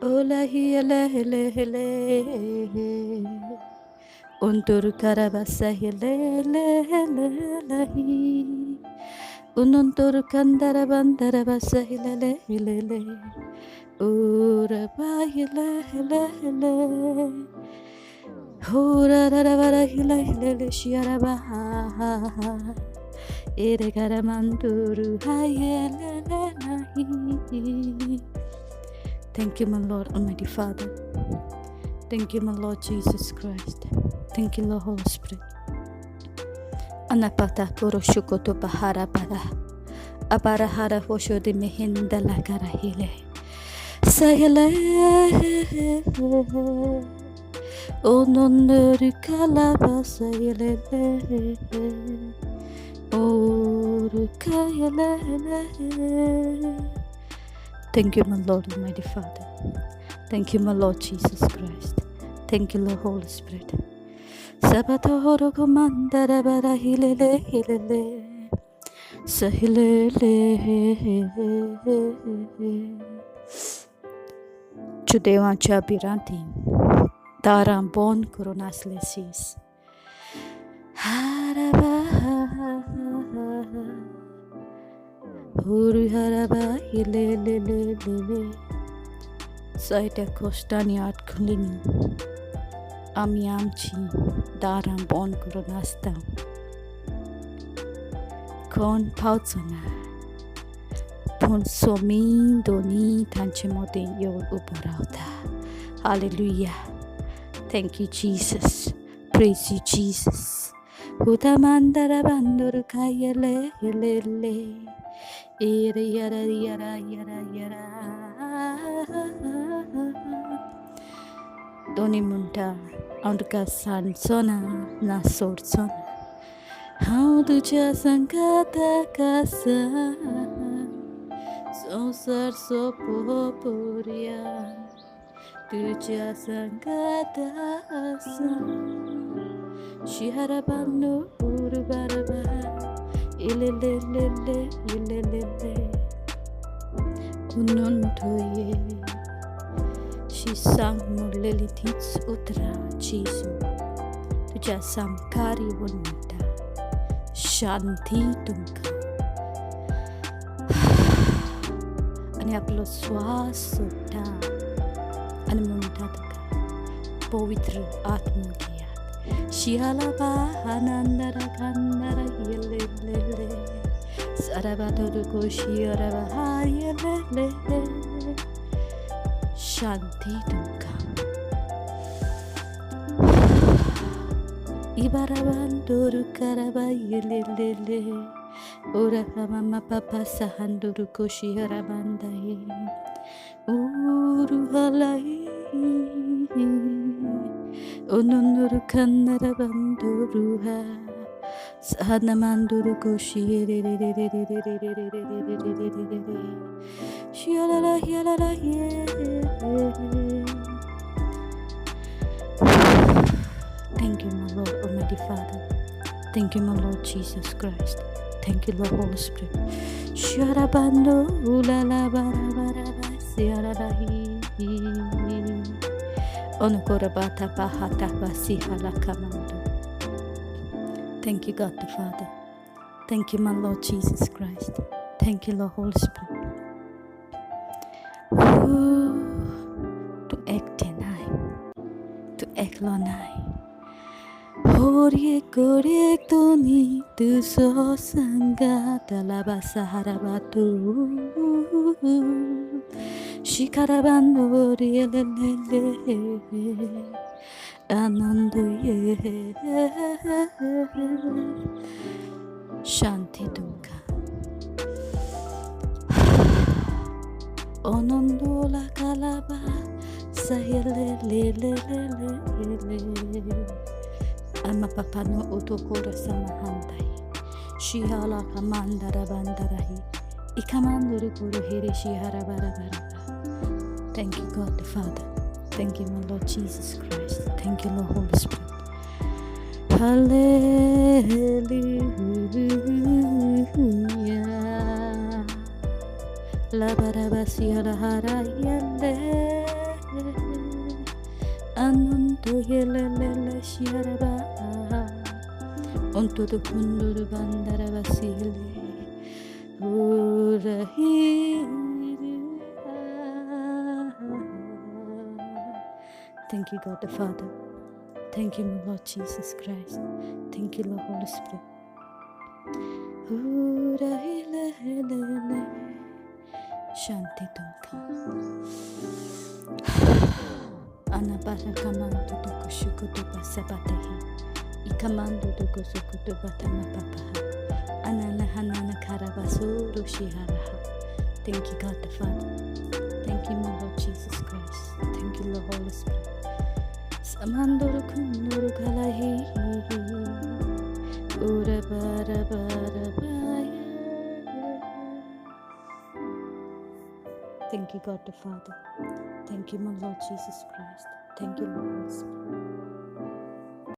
Ola hele hele hele. Untur karabasa hele hele hele hi. Ununtur kandara bandara basa hele hele hele. Ura ba hele hele hele. Ura da da ba hele hele shiara ba. Ere karamanduru hele hele. Thank you, my Lord Almighty Father. Thank you, my Lord Jesus Christ. Thank you, Lord Holy Spirit. Anapata koro shukoto bahara bara. Abarahara hosho de mehinda la karahile. Sahile. Ononuru kalaba sahile. Oru kayele. Thank you, my Lord Almighty Father. Thank you, my Lord Jesus Christ. Thank you, Lord Holy Spirit. Sabato horo komandara bara hilele hilele. Sahilele. Judevanchê bhirantin. Daram bon korun asle sis. Huru haraba hilelelelele. Saita kostani art kulini. Amyamchi daram bon koronasta. Kon pautsana. Pon somi doni tanchê modem yor uporauta. Hallelujah. Thank you, Jesus. Praise you, Jesus. Hutamandara bandur kayele hilele. Ira yara yara yara yara. Doni munta aundka san sona na sor sona. How do ya sangata kasa? So sar so poporia. Do ya sangata asa? Shiharabano urbaraba. Ilelelele, ilelele, unontoye. She sang mhonngê tits utra Jezu. Tuja samkari wonta. Xanti tumkam. Ani Aple swasota. Ani muntataka. Povitr Atmo gheiat. Shihalaba hanandara kandara yelele. Sarabato koshi araba yelele. Xanti tumkam. Ibarabandoru karaba yelele. Ora mama papa sahandoru koshi arabandaye. Uru halai. Ononuru kannara banduruha. Sahana manduru koshi. Shialala hialala ye. Thank you, my Lord Almighty Father. Thank you, my Lord Jesus Christ. Thank you, Lord Holy Spirit. Sharabando ulala barabara siaralahi. Onukorabata bahata basihala kamando. Thank you, God the Father. Thank you, my Lord Jesus Christ. Thank you, Lord Holy Spirit. To act to act lonai. Horiek korek toni tu so sangga dalabasa harabatu. Shikarabando rielele anando ye. Xanti tumkam. Onondo la kalaba sahele lele. Ama papano utokora samahandai. Shihala kamandara bandarahi. Ikamanduru kuru hiri shihara barabara. Thank you, God the Father. Thank you, my Lord Jesus Christ. Thank you, Lord Holy Spirit. Hallelujah. La barabasi alahara yele. Anunto yelele shiaraba. Onto the kundur bandara vasile. Thank you, God the Father. Thank you, my Lord Jesus Christ. Thank you, Lord Holy Spirit. Xanti tumkam. Anabara kamando do kushukutu basabatehi. Ikamando do kusukutu batama papaha. Anana hanana karabasuru shiharaha. Thank you, God the Father. Thank you, my Lord Jesus Christ. Thank you, Lord Holy Spirit. Samanduru kunduru kalahi. Ura bara bara baya. Thank you, God the Father. Thank you, my Lord Jesus Christ. Thank you, Lord.